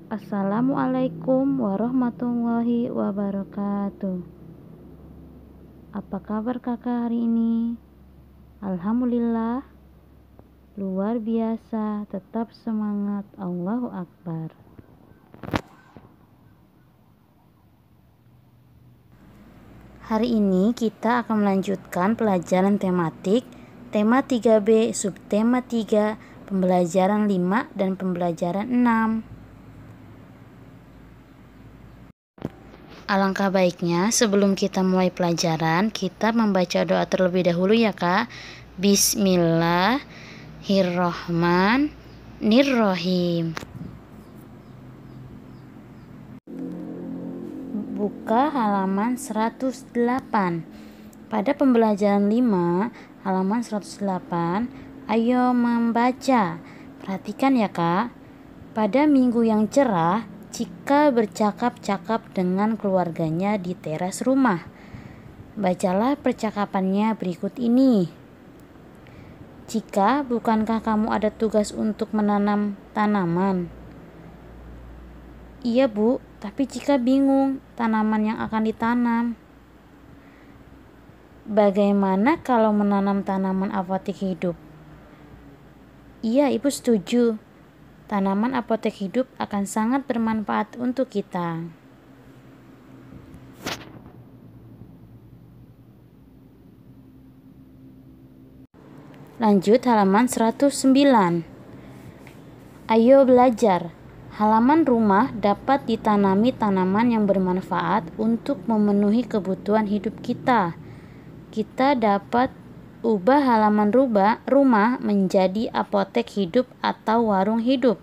Assalamualaikum warahmatullahi wabarakatuh. Apa kabar kakak hari ini? Alhamdulillah, luar biasa, tetap semangat, Allahu Akbar. Hari ini kita akan melanjutkan pelajaran tematik tema 3B, subtema 3, pembelajaran 5 dan pembelajaran 6. Alangkah baiknya sebelum kita mulai pelajaran, kita membaca doa terlebih dahulu ya kak. Bismillahirrohmanirrohim. Buka halaman 108. Pada pembelajaran 5, halaman 108, ayo membaca. Perhatikan ya kak. Pada minggu yang cerah, Cika bercakap-cakap dengan keluarganya di teras rumah. Bacalah percakapannya berikut ini. Cika, bukankah kamu ada tugas untuk menanam tanaman? Iya bu, tapi Cika bingung tanaman yang akan ditanam. Bagaimana kalau menanam tanaman apotek hidup? Iya, ibu setuju. Tanaman apotek hidup akan sangat bermanfaat untuk kita. Lanjut halaman 109. Ayo belajar. Halaman rumah dapat ditanami tanaman yang bermanfaat untuk memenuhi kebutuhan hidup kita. Kita dapat ubah halaman rumah menjadi apotek hidup atau warung hidup.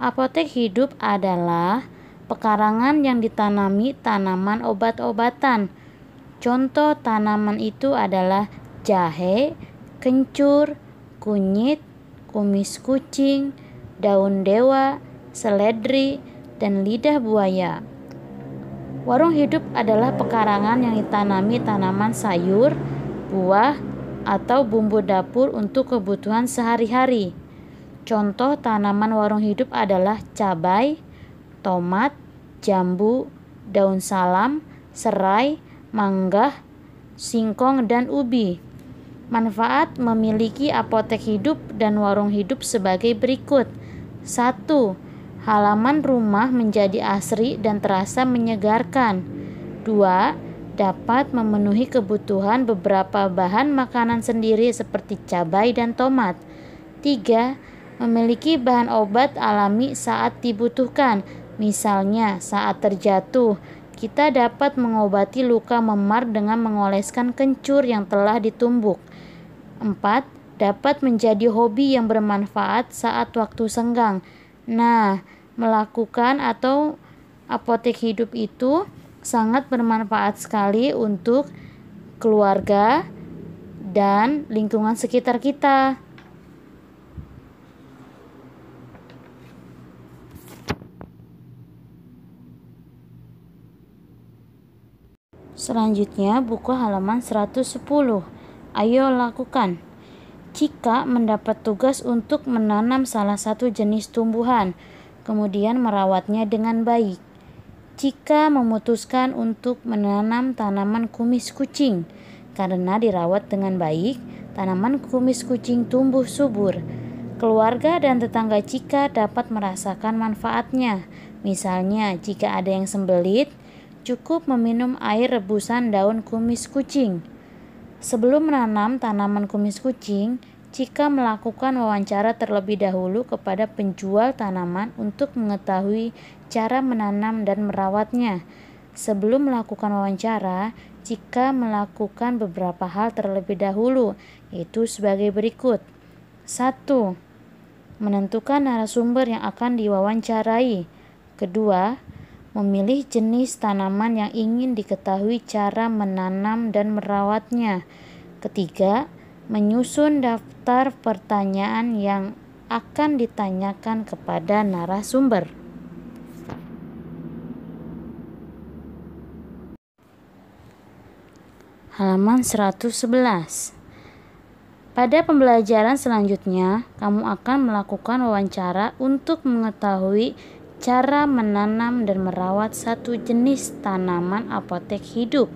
Apotek hidup adalah pekarangan yang ditanami tanaman obat-obatan. Contoh tanaman itu adalah jahe, kencur, kunyit, kumis kucing, daun dewa, seledri, dan lidah buaya. Warung hidup adalah pekarangan yang ditanami tanaman sayur, buah, atau bumbu dapur untuk kebutuhan sehari-hari. Contoh tanaman warung hidup adalah cabai, tomat, jambu, daun salam, serai, mangga, singkong, dan ubi. Manfaat memiliki apotek hidup dan warung hidup sebagai berikut. 1. Halaman rumah menjadi asri dan terasa menyegarkan. 2. Dapat memenuhi kebutuhan beberapa bahan makanan sendiri seperti cabai dan tomat. 3. Memiliki bahan obat alami saat dibutuhkan. Misalnya saat terjatuh, kita dapat mengobati luka memar dengan mengoleskan kencur yang telah ditumbuk. 4. Dapat menjadi hobi yang bermanfaat saat waktu senggang. Nah, melakukan atau apotek hidup itu sangat bermanfaat sekali untuk keluarga dan lingkungan sekitar kita. Selanjutnya buku halaman 110. Ayo lakukan. Cika mendapat tugas untuk menanam salah satu jenis tumbuhan, kemudian merawatnya dengan baik. Cika memutuskan untuk menanam tanaman kumis kucing. Karena dirawat dengan baik, tanaman kumis kucing tumbuh subur. Keluarga dan tetangga Cika dapat merasakan manfaatnya. Misalnya, jika ada yang sembelit, cukup meminum air rebusan daun kumis kucing. Sebelum menanam tanaman kumis kucing, Cika melakukan wawancara terlebih dahulu kepada penjual tanaman untuk mengetahui cara menanam dan merawatnya. Sebelum melakukan wawancara, Cika melakukan beberapa hal terlebih dahulu, yaitu sebagai berikut. 1. Menentukan narasumber yang akan diwawancarai. Kedua, memilih jenis tanaman yang ingin diketahui cara menanam dan merawatnya. Ketiga, menyusun daftar pertanyaan yang akan ditanyakan kepada narasumber. Halaman 111. Pada pembelajaran selanjutnya, kamu akan melakukan wawancara untuk mengetahui Cara menanam dan merawat satu jenis tanaman apotek hidup.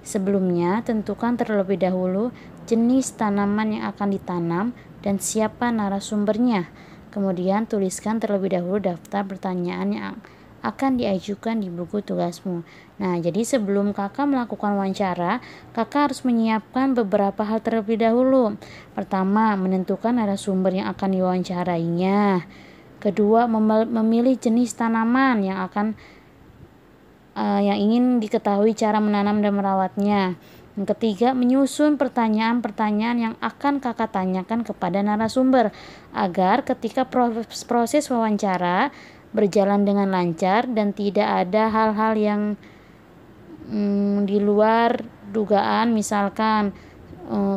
Sebelumnya, tentukan terlebih dahulu jenis tanaman yang akan ditanam dan siapa narasumbernya. Kemudian tuliskan terlebih dahulu daftar pertanyaan yang akan diajukan di buku tugasmu. Nah, jadi sebelum kakak melakukan wawancara, kakak harus menyiapkan beberapa hal terlebih dahulu. Pertama, menentukan narasumber yang akan diwawancarainya. Kedua, memilih jenis tanaman yang ingin diketahui cara menanam dan merawatnya. Yang ketiga, menyusun pertanyaan-pertanyaan yang akan kakak tanyakan kepada narasumber agar ketika proses wawancara berjalan dengan lancar dan tidak ada hal-hal yang di luar dugaan. Misalkan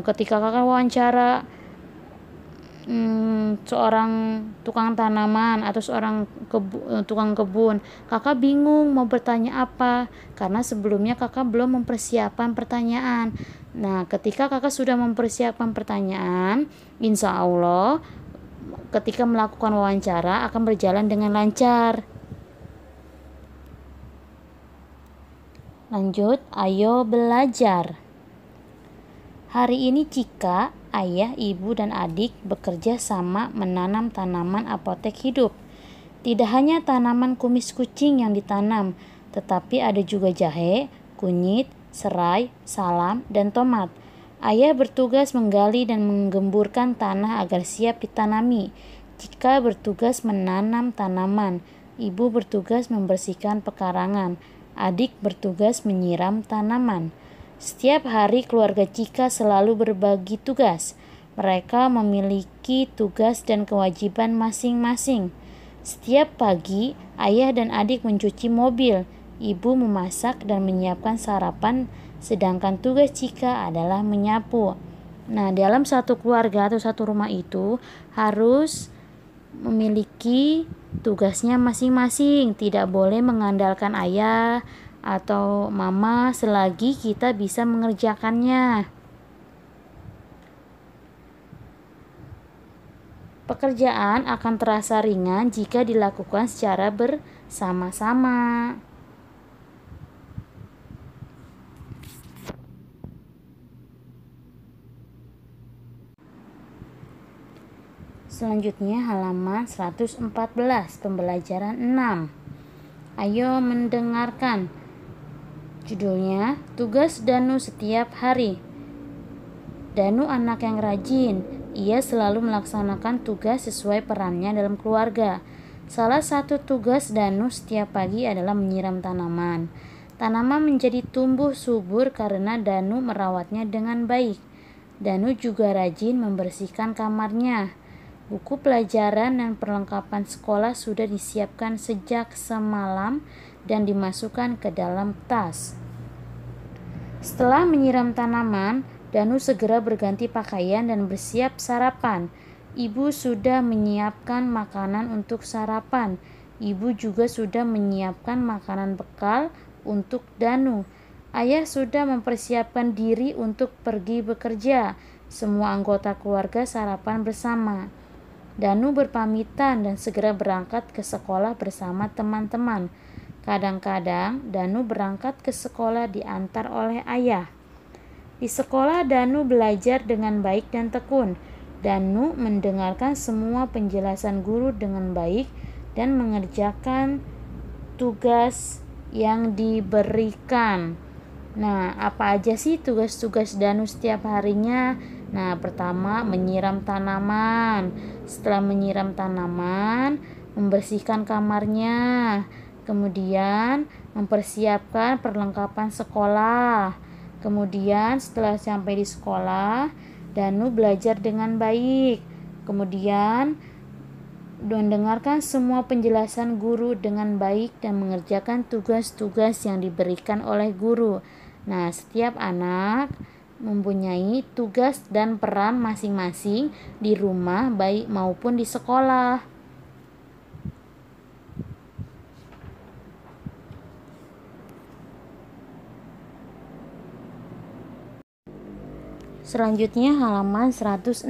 ketika kakak wawancara seorang tukang tanaman atau seorang tukang kebun, kakak bingung mau bertanya apa karena sebelumnya kakak belum mempersiapkan pertanyaan. Nah, ketika kakak sudah mempersiapkan pertanyaan, insya Allah ketika melakukan wawancara akan berjalan dengan lancar. Lanjut, ayo belajar. Hari ini Cika, ayah, ibu, dan adik bekerja sama menanam tanaman apotek hidup. Tidak hanya tanaman kumis kucing yang ditanam, tetapi ada juga jahe, kunyit, serai, salam, dan tomat. Ayah bertugas menggali dan menggemburkan tanah agar siap ditanami. Cika bertugas menanam tanaman. Ibu bertugas membersihkan pekarangan. Adik bertugas menyiram tanaman. Setiap hari keluarga Cika selalu berbagi tugas. Mereka memiliki tugas dan kewajiban masing-masing. Setiap pagi, ayah dan adik mencuci mobil, ibu memasak dan menyiapkan sarapan, sedangkan tugas Cika adalah menyapu. Nah, dalam satu keluarga atau satu rumah itu harus memiliki tugasnya masing-masing. Tidak boleh mengandalkan ayah atau mama selagi kita bisa mengerjakannya. Pekerjaan akan terasa ringan jika dilakukan secara bersama-sama. Selanjutnya halaman 114, pembelajaran 6. Ayo mendengarkan. Judulnya, Tugas Danu Setiap Hari. Danu anak yang rajin. Ia selalu melaksanakan tugas sesuai perannya dalam keluarga. Salah satu tugas Danu setiap pagi adalah menyiram tanaman. Tanaman menjadi tumbuh subur karena Danu merawatnya dengan baik. Danu juga rajin membersihkan kamarnya. Buku pelajaran dan perlengkapan sekolah sudah disiapkan sejak semalam dan dimasukkan ke dalam tas. Setelah menyiram tanaman, Danu segera berganti pakaian dan bersiap sarapan. Ibu sudah menyiapkan makanan untuk sarapan. Ibu juga sudah menyiapkan makanan bekal untuk Danu. Ayah sudah mempersiapkan diri untuk pergi bekerja. Semua anggota keluarga sarapan bersama. Danu berpamitan dan segera berangkat ke sekolah bersama teman-teman. Kadang-kadang Danu berangkat ke sekolah diantar oleh ayah. Di sekolah Danu belajar dengan baik dan tekun. Danu mendengarkan semua penjelasan guru dengan baik dan mengerjakan tugas yang diberikan. Nah, apa aja sih tugas-tugas Danu setiap harinya? Nah, pertama menyiram tanaman. Setelah menyiram tanaman, membersihkan kamarnya. Kemudian mempersiapkan perlengkapan sekolah. Kemudian setelah sampai di sekolah, Danu belajar dengan baik. Kemudian mendengarkan semua penjelasan guru dengan baik dan mengerjakan tugas-tugas yang diberikan oleh guru. Nah, setiap anak mempunyai tugas dan peran masing-masing di rumah baik maupun di sekolah. Selanjutnya halaman 116,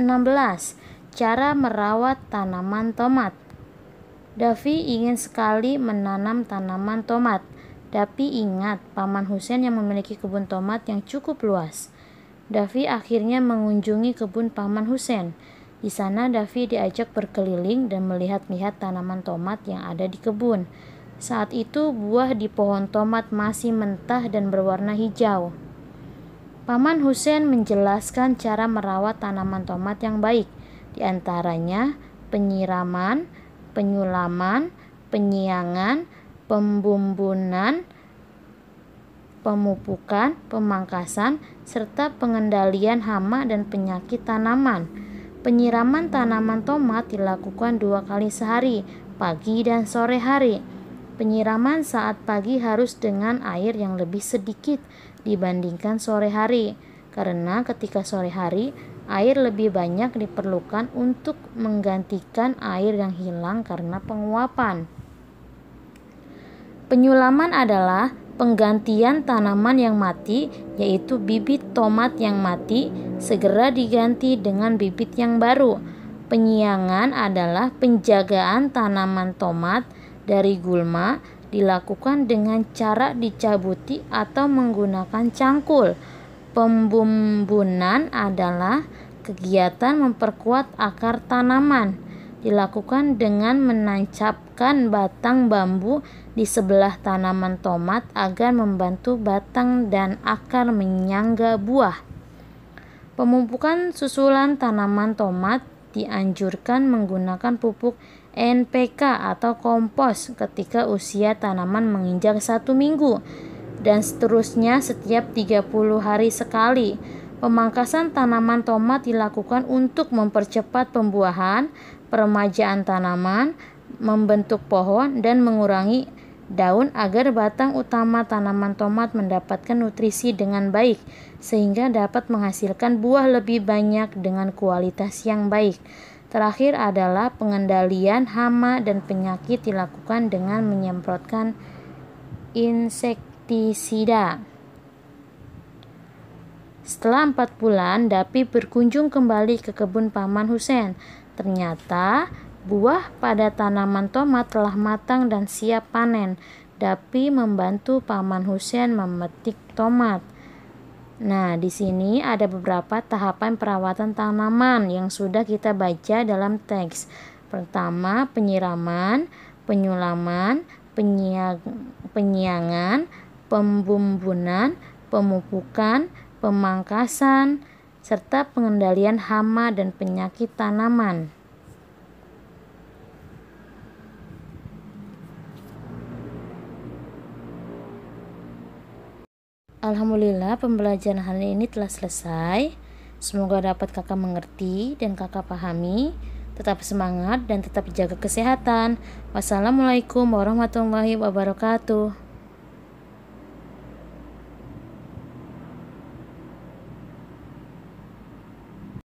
cara merawat tanaman tomat. Davi ingin sekali menanam tanaman tomat. Davi ingat Paman Husein yang memiliki kebun tomat yang cukup luas. Davi akhirnya mengunjungi kebun Paman Husein. Di sana Davi diajak berkeliling dan melihat-lihat tanaman tomat yang ada di kebun. Saat itu buah di pohon tomat masih mentah dan berwarna hijau. Paman Husein menjelaskan cara merawat tanaman tomat yang baik, di antaranya penyiraman, penyulaman, penyiangan, pembumbunan, pemupukan, pemangkasan, serta pengendalian hama dan penyakit tanaman. Penyiraman tanaman tomat dilakukan 2 kali sehari, pagi dan sore hari. Penyiraman saat pagi harus dengan air yang lebih sedikit dibandingkan sore hari, karena ketika sore hari air lebih banyak diperlukan untuk menggantikan air yang hilang karena penguapan. Penyulaman adalah penggantian tanaman yang mati, yaitu bibit tomat yang mati segera diganti dengan bibit yang baru. Penyiangan adalah penjagaan tanaman tomat dari gulma, dilakukan dengan cara dicabuti atau menggunakan cangkul. Pembumbunan adalah kegiatan memperkuat akar tanaman, dilakukan dengan menancapkan batang bambu di sebelah tanaman tomat agar membantu batang dan akar menyangga buah. Pemupukan susulan tanaman tomat dianjurkan menggunakan pupuk NPK atau kompos ketika usia tanaman menginjak 1 minggu dan seterusnya setiap 30 hari sekali. Pemangkasan tanaman tomat dilakukan untuk mempercepat pembuahan, peremajaan tanaman, membentuk pohon, dan mengurangi daun agar batang utama tanaman tomat mendapatkan nutrisi dengan baik sehingga dapat menghasilkan buah lebih banyak dengan kualitas yang baik. Terakhir adalah pengendalian hama dan penyakit dilakukan dengan menyemprotkan insektisida. Setelah 4 bulan, Davi berkunjung kembali ke kebun Paman Husein. Ternyata buah pada tanaman tomat telah matang dan siap panen. Davi membantu Paman Husein memetik tomat. Nah, di sini ada beberapa tahapan perawatan tanaman yang sudah kita baca dalam teks. Pertama, penyiraman, penyulaman, penyiangan, pembumbunan, pemupukan, pemangkasan, serta pengendalian hama dan penyakit tanaman. Alhamdulillah, pembelajaran hari ini telah selesai. Semoga dapat kakak mengerti dan kakak pahami. Tetap semangat dan tetap jaga kesehatan. Wassalamualaikum warahmatullahi wabarakatuh.